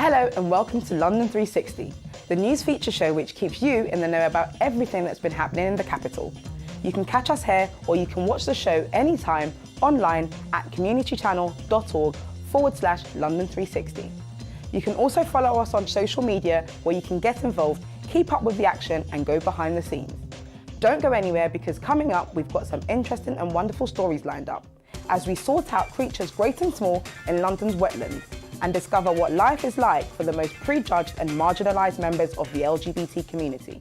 Hello and welcome to London360, the news feature show which keeps you in the know about everything that's been happening in the capital. You can catch us here or you can watch the show anytime online at communitychannel.org/London360. You can also follow us on social media where you can get involved, keep up with the action and go behind the scenes. Don't go anywhere because coming up we've got some interesting and wonderful stories lined up as we sort out creatures great and small in London's wetlands and discover what life is like for the most prejudged and marginalised members of the LGBT community.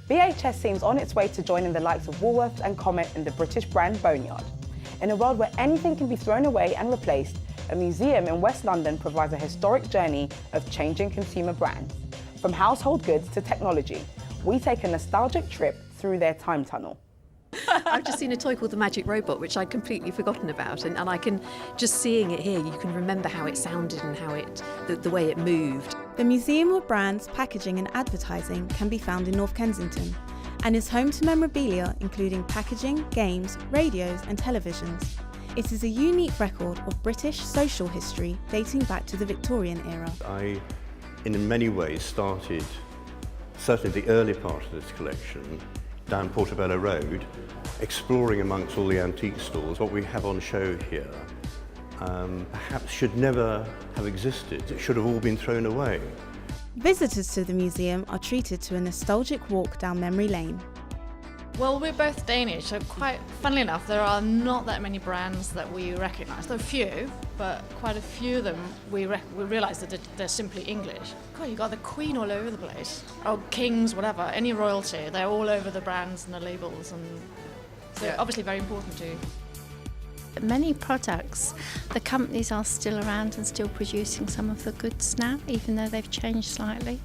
BHS seems on its way to joining the likes of Woolworths and Comet in the British brand Boneyard. In a world where anything can be thrown away and replaced, a museum in West London provides a historic journey of changing consumer brands. From household goods to technology, we take a nostalgic trip through their time tunnel. I've just seen a toy called the Magic Robot, which I'd completely forgotten about, and I can, just seeing it here, you can remember how it sounded and how the way it moved. The Museum of Brands, Packaging and Advertising can be found in North Kensington and is home to memorabilia including packaging, games, radios and televisions. It is a unique record of British social history dating back to the Victorian era. I, in many ways, started certainly the early part of this collection down Portobello Road, exploring amongst all the antique stores. What we have on show here perhaps should never have existed. It should have all been thrown away. Visitors to the museum are treated to a nostalgic walk down memory lane. Well, we're both Danish, so quite funnily enough, there are not that many brands that we recognise. There are a few, but quite a few of them we realise that they're simply English. God, you got the Queen all over the place. Oh, kings, whatever, any royalty, they're all over the brands and the labels, and so obviously very important too. Many products, the companies are still around and still producing some of the goods now, even though they've changed slightly.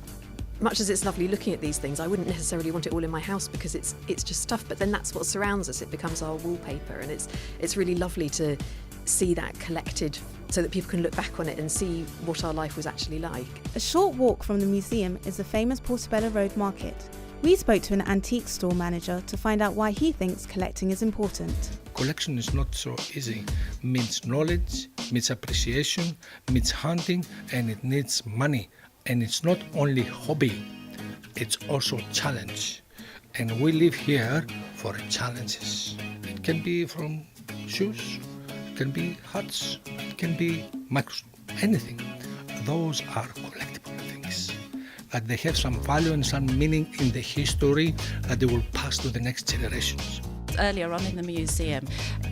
Much as it's lovely looking at these things, I wouldn't necessarily want it all in my house because it's just stuff, but then that's what surrounds us. It becomes our wallpaper, and it's really lovely to see that collected so that people can look back on it and see what our life was actually like. A short walk from the museum is the famous Portobello Road Market. We spoke to an antique store manager to find out why he thinks collecting is important. Collection is not so easy. Means knowledge, means appreciation, means hunting, and it needs money. And it's not only hobby, it's also challenge. And we live here for challenges. It can be from shoes, it can be hats, it can be anything. Those are collectible things. That they have some value and some meaning in the history that they will pass to the next generations. Earlier on in the museum,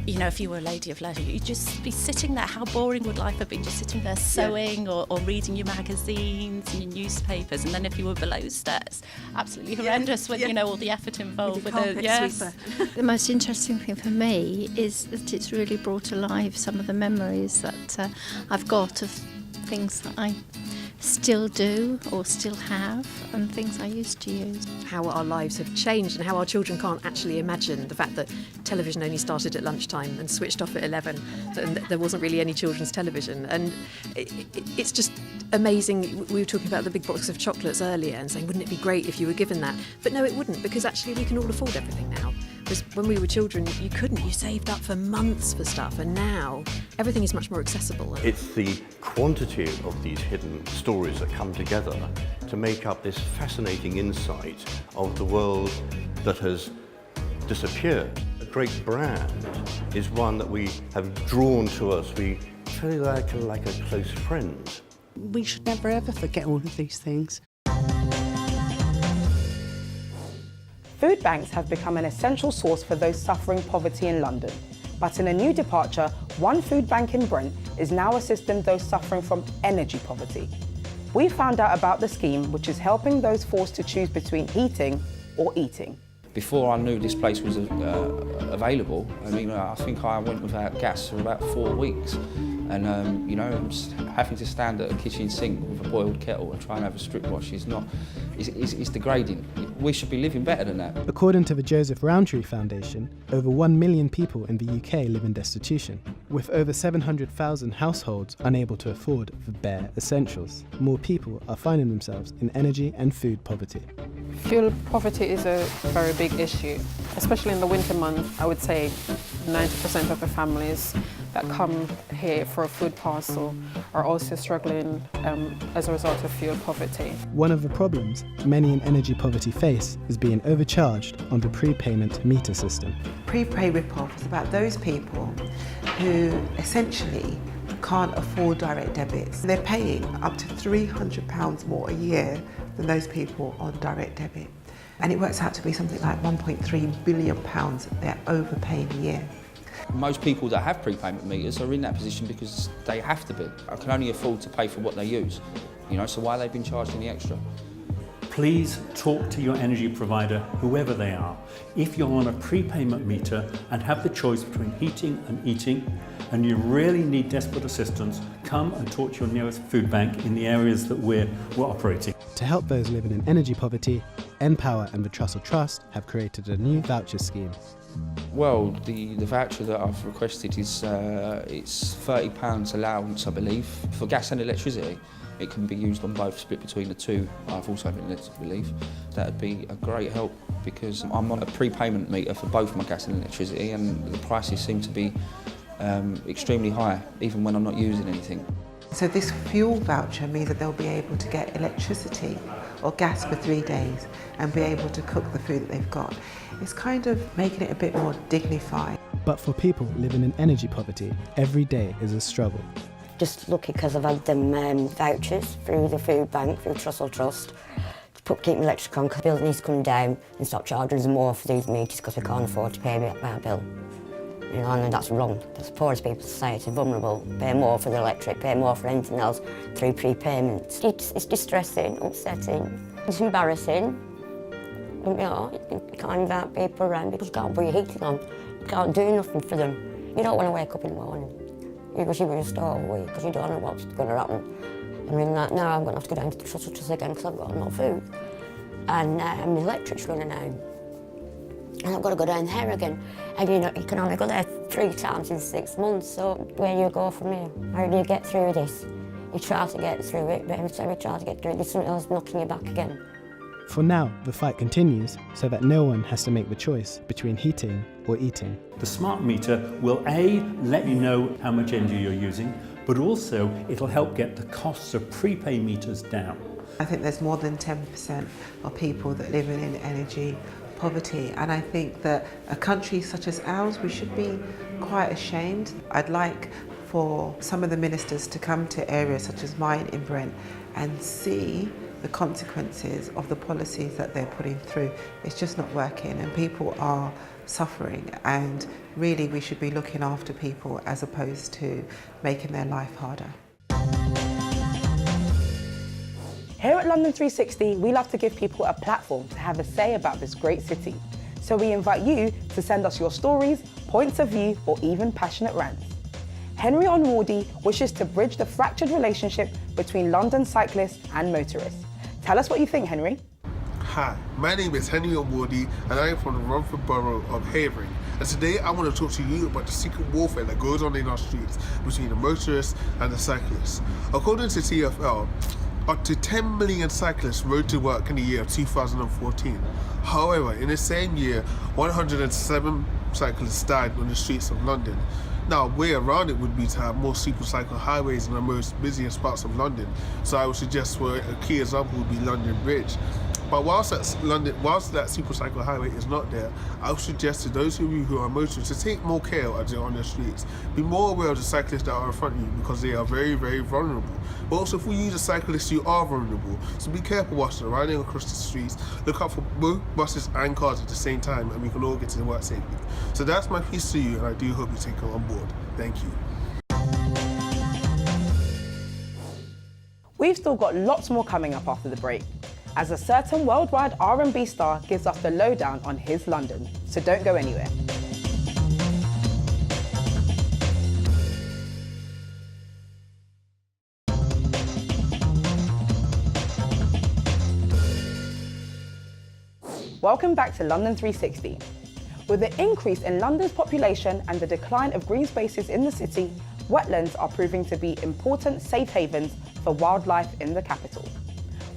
you know, if you were a lady of leisure, you'd just be sitting there. How boring would life have been just sitting there sewing or reading your magazines and your newspapers? And then if you were below stairs, absolutely horrendous with, you know, all the effort involved with the sweeper. The most interesting thing for me is that it's really brought alive some of the memories that I've got of things that I still do or still have and things I used to use. How our lives have changed and how our children can't actually imagine the fact that television only started at lunchtime and switched off at 11 and there wasn't really any children's television, and it's just amazing. We were talking about the big box of chocolates earlier and saying wouldn't it be great if you were given that, but no, it wouldn't, because actually we can all afford everything now. Because when we were children you couldn't, you saved up for months for stuff, and now everything is much more accessible. It's the quantity of these hidden stories that come together to make up this fascinating insight of the world that has disappeared. A great brand is one that we have drawn to us. We feel like a close friend. We should never ever forget all of these things. Food banks have become an essential source for those suffering poverty in London. But in a new departure, one food bank in Brent is now assisting those suffering from energy poverty. We found out about the scheme, which is helping those forced to choose between heating or eating. Before I knew this place was available, I mean, I think I went without gas for about 4 weeks. And, you know, just having to stand at a kitchen sink with a boiled kettle and try and have a strip wash is degrading. We should be living better than that. According to the Joseph Rowntree Foundation, over 1 million people in the UK live in destitution, with over 700,000 households unable to afford the bare essentials. More people are finding themselves in energy and food poverty. Fuel poverty is a very big issue, especially in the winter months. I would say 90% of the families that come here for a food parcel are also struggling as a result of fuel poverty. One of the problems many in energy poverty face is being overcharged on the prepayment meter system. Prepay rip-off is about those people who essentially can't afford direct debits. They're paying up to £300 more a year than those people on direct debit. And it works out to be something like £1.3 billion they're overpaying a year. Most people that have prepayment meters are in that position because they have to be. I can only afford to pay for what they use, so why they've been charged any extra? Please talk to your energy provider, whoever they are. If you're on a prepayment meter and have the choice between heating and eating, and you really need desperate assistance, come and talk to your nearest food bank in the areas that we're operating. To help those living in energy poverty, Npower and the Trussell Trust have created a new voucher scheme. Well, the voucher that I've requested is it's £30 allowance, I believe, for gas and electricity. It can be used on both, split between the two. I've also been led to believe that would be a great help because I'm on a prepayment meter for both my gas and electricity, and the prices seem to be extremely high, even when I'm not using anything. So this fuel voucher means that they'll be able to get electricity or gas for 3 days and be able to cook the food that they've got. It's kind of making it a bit more dignified. But for people living in energy poverty, every day is a struggle. Just lucky because I've had them vouchers through the food bank, through Trussell Trust, to keep my electric on because bills need to come down and stop charging us more for these meters because we can't afford to pay our bill. And that's wrong. That's the poorest people in society, vulnerable, pay more for the electric, pay more for anything else through prepayments. It's distressing, upsetting, it's embarrassing. You can't invite people around because you can't put your heating on, you can't do nothing for them. You don't want to wake up in the morning. You wish you were just all week because you don't know what's going to happen. I mean, now I'm going to have to go down to the Trussell Trust again because I've got no food. And my electric's running out. And I've got to go down there again. And you can only go there 3 times in 6 months, so where do you go from here? How do you get through this? You try to get through it, but every time you try to get through it, there's something else knocking you back again. For now, the fight continues so that no one has to make the choice between heating or eating. The smart meter will A, let you know how much energy you're using, but also it'll help get the costs of prepay meters down. I think there's more than 10% of people that live in energy poverty, and I think that a country such as ours, we should be quite ashamed. I'd like for some of the ministers to come to areas such as mine in Brent and see the consequences of the policies that they're putting through. It's just not working and people are suffering, and really we should be looking after people as opposed to making their life harder. Here at London360, we love to give people a platform to have a say about this great city. So we invite you to send us your stories, points of view, or even passionate rants. Henry Onwardy wishes to bridge the fractured relationship between London cyclists and motorists. Tell us what you think, Henry. Hi, my name is Henry Onwardy and I am from the Romford Borough of Havering. And today I want to talk to you about the secret warfare that goes on in our streets between the motorists and the cyclists. According to TfL, up to 10 million cyclists rode to work in the year of 2014. However, in the same year, 107 cyclists died on the streets of London. Now, a way around it would be to have more super cycle highways in the most busiest parts of London. So I would suggest for a key example would be London Bridge. But whilst that super cycle highway is not there, I would suggest to those of you who are motorists to take more care as you're on the streets. Be more aware of the cyclists that are in front of you because they are very, very vulnerable. But also for you, the cyclists, you are vulnerable. So be careful whilst you're riding across the streets. Look out for both buses and cars at the same time and we can all get to work safely. So that's my piece to you and I do hope you take it on board. Thank you. We've still got lots more coming up after the break, as a certain worldwide R&B star gives us the lowdown on his London. So don't go anywhere. Welcome back to London360. With the increase in London's population and the decline of green spaces in the city, wetlands are proving to be important safe havens for wildlife in the capital.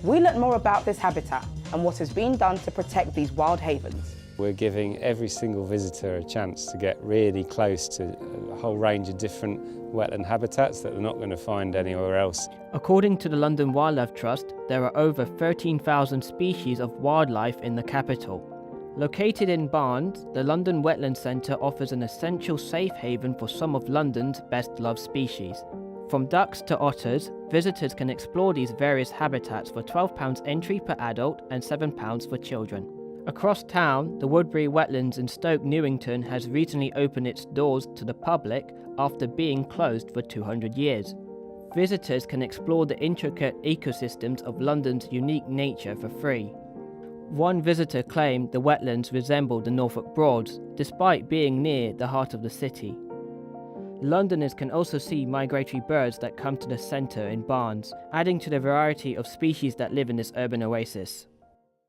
We learnt more about this habitat and what is being done to protect these wild havens. We're giving every single visitor a chance to get really close to a whole range of different wetland habitats that they're not going to find anywhere else. According to the London Wildlife Trust, there are over 13,000 species of wildlife in the capital. Located in Barnes, the London Wetlands Centre offers an essential safe haven for some of London's best-loved species. From ducks to otters, visitors can explore these various habitats for £12 entry per adult and £7 for children. Across town, the Woodbury Wetlands in Stoke Newington has recently opened its doors to the public after being closed for 200 years. Visitors can explore the intricate ecosystems of London's unique nature for free. One visitor claimed the wetlands resembled the Norfolk Broads, despite being near the heart of the city. Londoners can also see migratory birds that come to the centre in Barnes, adding to the variety of species that live in this urban oasis.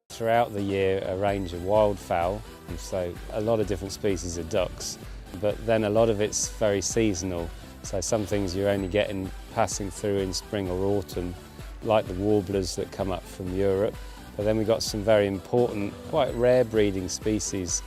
Throughout the year, a range of wildfowl, so a lot of different species of ducks, but then a lot of it's very seasonal, so some things you're only getting passing through in spring or autumn, like the warblers that come up from Europe. But then we've got some very important, quite rare breeding species,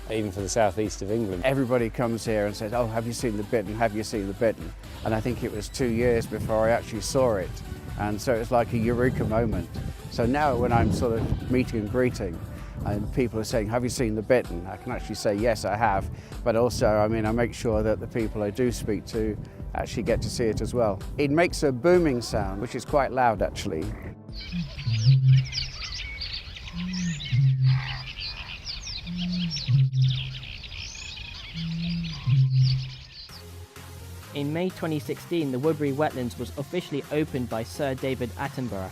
even for the southeast of England. Everybody comes here and says, oh, have you seen the bittern, have you seen the bittern? And I think it was 2 years before I actually saw it. And so it's like a eureka moment. So now when I'm sort of meeting and greeting and people are saying, have you seen the bittern? I can actually say, yes, I have. But also, I make sure that the people I do speak to actually get to see it as well. It makes a booming sound, which is quite loud actually. In May 2016, the Woodbury Wetlands was officially opened by Sir David Attenborough.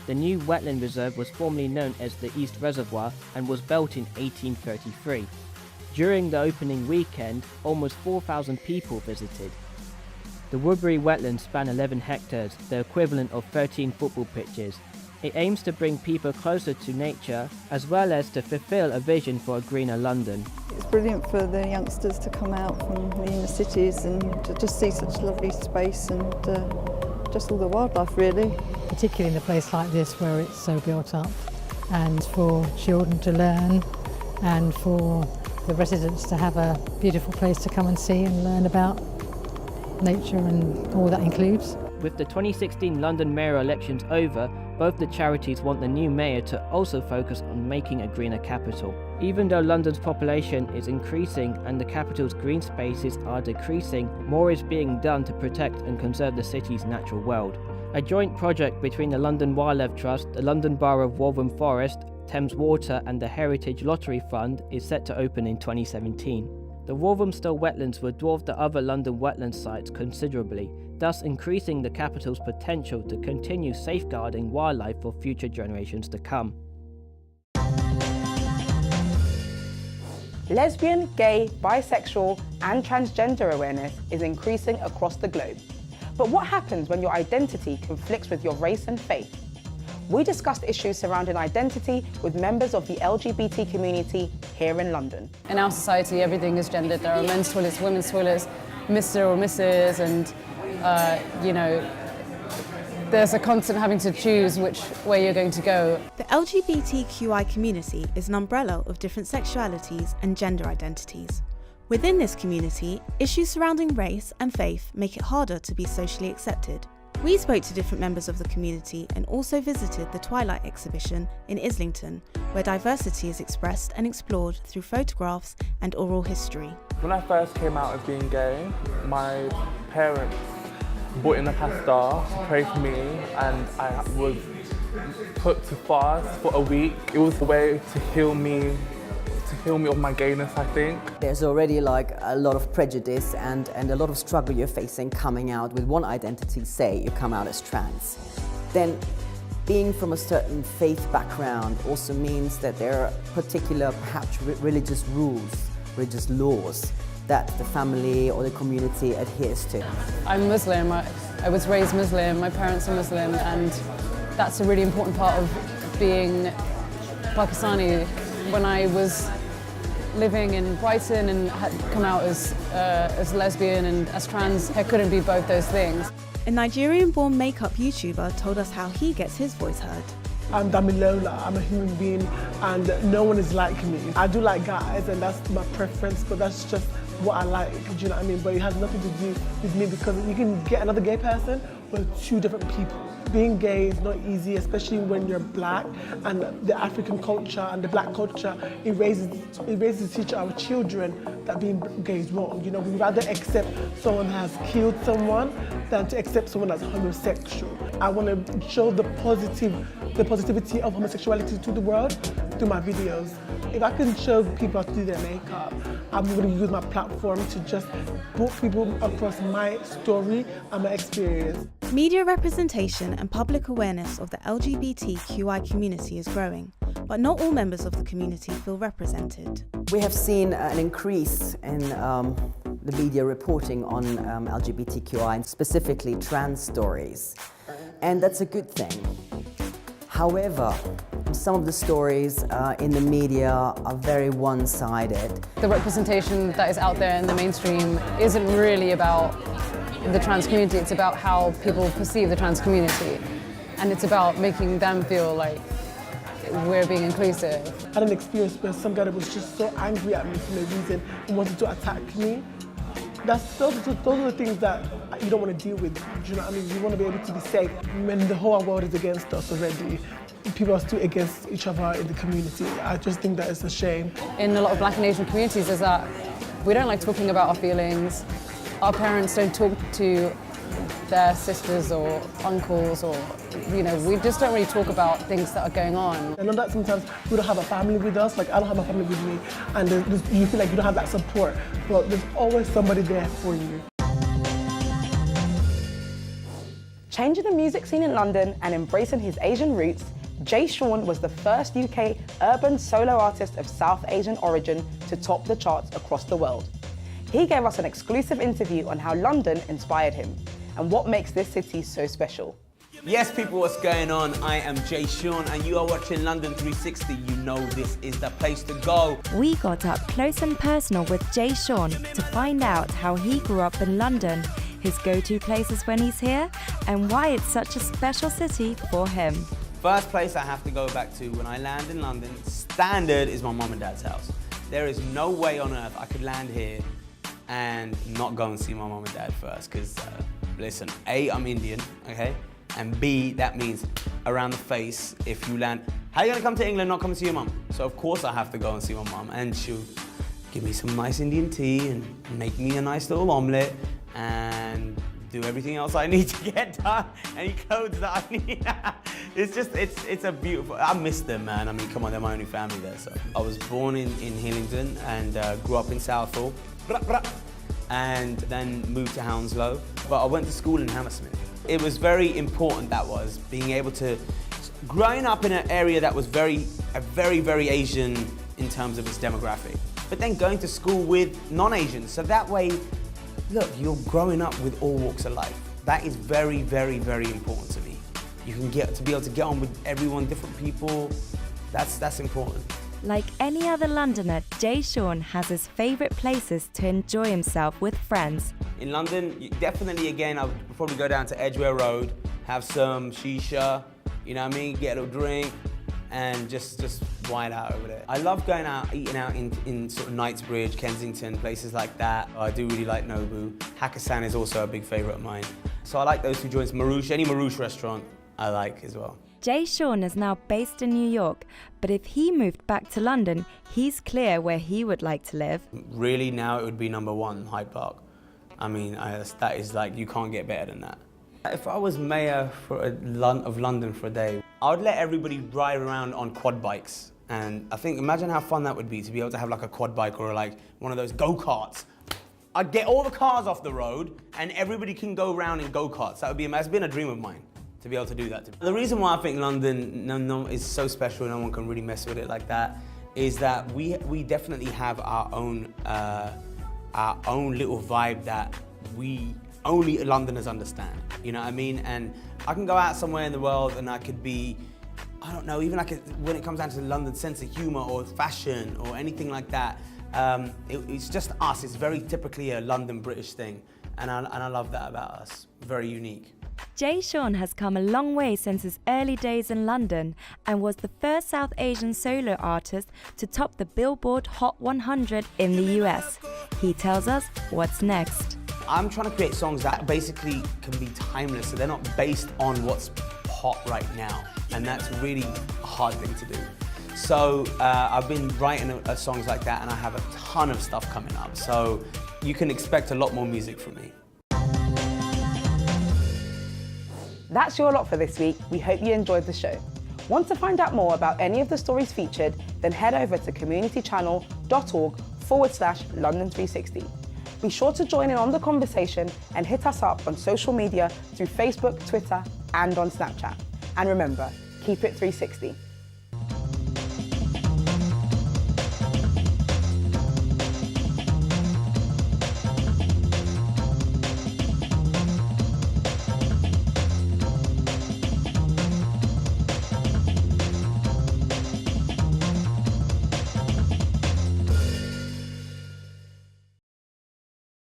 The new wetland reserve was formerly known as the East Reservoir and was built in 1833. During the opening weekend, almost 4,000 people visited. The Woodbury Wetlands span 11 hectares, the equivalent of 13 football pitches. It aims to bring people closer to nature, as well as to fulfil a vision for a greener London. It's brilliant for the youngsters to come out from the inner cities and to just see such lovely space and just all the wildlife really. Particularly in a place like this where it's so built up, and for children to learn and for the residents to have a beautiful place to come and see and learn about nature and all that includes. With the 2016 London mayoral elections over, both the charities want the new mayor to also focus on making a greener capital. Even though London's population is increasing and the capital's green spaces are decreasing, more is being done to protect and conserve the city's natural world. A joint project between the London Wildlife Trust, the London Borough of Waltham Forest, Thames Water and the Heritage Lottery Fund is set to open in 2017. The Walthamstow wetlands will dwarf the other London wetland sites considerably, thus increasing the capital's potential to continue safeguarding wildlife for future generations to come. Lesbian, gay, bisexual and transgender awareness is increasing across the globe. But what happens when your identity conflicts with your race and faith? We discussed issues surrounding identity with members of the LGBT community here in London. In our society, everything is gendered. There are men's toilets, women's toilets, Mr. or Mrs. and there's a constant having to choose which way you're going to go. The LGBTQI community is an umbrella of different sexualities and gender identities. Within this community, issues surrounding race and faith make it harder to be socially accepted. We spoke to different members of the community and also visited the Twilight exhibition in Islington, where diversity is expressed and explored through photographs and oral history. When I first came out of being gay, my parents brought in a pastor to pray for me, and I was put to fast for a week. It was a way to heal me of my gayness, I think. There's already a lot of prejudice and a lot of struggle you're facing coming out with one identity, say you come out as trans. Then being from a certain faith background also means that there are particular, perhaps religious rules, religious laws that the family or the community adheres to. I'm Muslim. I was raised Muslim. My parents are Muslim, and that's a really important part of being Pakistani. When I was living in Brighton and had come out as lesbian and as trans, I couldn't be both those things. A Nigerian-born makeup YouTuber told us how he gets his voice heard. I'm Damilola, I'm a human being and no one is like me. I do like guys and that's my preference, but that's just what I like, do you know what I mean? But it has nothing to do with me because you can get another gay person with two different people. Being gay is not easy, especially when you're black, and the African culture and the black culture, it raises to teach our children that being gay is wrong. You know, we'd rather accept someone has killed someone than to accept someone that's homosexual. I want to show the positivity of homosexuality to the world through my videos. If I can show people how to do their makeup, I'm going to use my platform to just put people across my story and my experience. Media representation and public awareness of the LGBTQI community is growing, but not all members of the community feel represented. We have seen an increase in the media reporting on LGBTQI and specifically trans stories, and that's a good thing. However, some of the stories in the media are very one-sided. The representation that is out there in the mainstream isn't really about the trans community, it's about how people perceive the trans community. And it's about making them feel like we're being inclusive. I had an experience where some guy that was just so angry at me for no reason and wanted to attack me. Those are the things that you don't want to deal with, do you know what I mean? You want to be able to be safe when the whole world is against us already. People are still against each other in the community. I just think that it's a shame. In a lot of Black and Asian communities is that we don't like talking about our feelings. Our parents don't talk to their sisters or uncles or, you know, we just don't really talk about things that are going on. I know that sometimes we don't have a family with us, like I don't have a family with me, and you feel like you don't have that support, but there's always somebody there for you. Changing the music scene in London and embracing his Asian roots, Jay Sean was the first UK urban solo artist of South Asian origin to top the charts across the world. He gave us an exclusive interview on how London inspired him and what makes this city so special. Yes, people, what's going on? I am Jay Sean and you are watching London360. You know this is the place to go. We got up close and personal with Jay Sean to find out how he grew up in London, his go-to places when he's here, and why it's such a special city for him. First place I have to go back to when I land in London, standard, is my mum and dad's house. There is no way on earth I could land here and not go and see my mum and dad first, because listen, A, I'm Indian, okay? And B, that means around the face, if you land, how are you gonna come to England not come and see your mum? So of course I have to go and see my mum, and she'll give me some nice Indian tea and make me a nice little omelette and do everything else I need to get done, any clothes that I need. It's a beautiful, I miss them, man. I mean, come on, they're my only family there, so. I was born in Hillingdon and grew up in Southall, and then moved to Hounslow, but I went to school in Hammersmith. It was very important, that was, being able to, growing up in an area that was very Asian in terms of its demographic, but then going to school with non-Asians, so that way, look, you're growing up with all walks of life. That is very important to me. You can get to be able to get on with everyone, different people. That's important. Like any other Londoner, Jay Sean has his favourite places to enjoy himself with friends. In London, definitely again, I would probably go down to Edgware Road, have some shisha, you know what I mean, get a little drink, and just wild out over there. I love going out, eating out in sort of Knightsbridge, Kensington, places like that. I do really like Nobu. Hakkasan is also a big favourite of mine. So I like those two joints. Marouche, any Marouche restaurant I like as well. Jay Sean is now based in New York, but if he moved back to London, he's clear where he would like to live. Really now it would be #1, Hyde Park. I mean, that is like, you can't get better than that. If I was mayor of London for a day, I would let everybody ride around on quad bikes. And I think, imagine how fun that would be to be able to have like a quad bike or like one of those go-karts. I'd get all the cars off the road and everybody can go around in go-karts. That would be amazing. It's been a dream of mine to be able to do that. The reason why I think London is so special, no one can really mess with it like that, is that we definitely have our own little vibe that only Londoners understand, you know what I mean? And I can go out somewhere in the world and I could be, I don't know, even like when it comes down to London sense of humour or fashion or anything like that, it's just us. It's very typically a London British thing, and I love that about us. Very unique. Jay Sean has come a long way since his early days in London and was the first South Asian solo artist to top the Billboard Hot 100 in the US. He tells us what's next. I'm trying to create songs that basically can be timeless, so they're not based on what's hot right now, and that's really a hard thing to do. So I've been writing songs like that, and I have a ton of stuff coming up, so you can expect a lot more music from me. That's your lot for this week. We hope you enjoyed the show. Want to find out more about any of the stories featured? Then head over to communitychannel.org/London360. Be sure to join in on the conversation and hit us up on social media through Facebook, Twitter, and on Snapchat. And remember, keep it 360.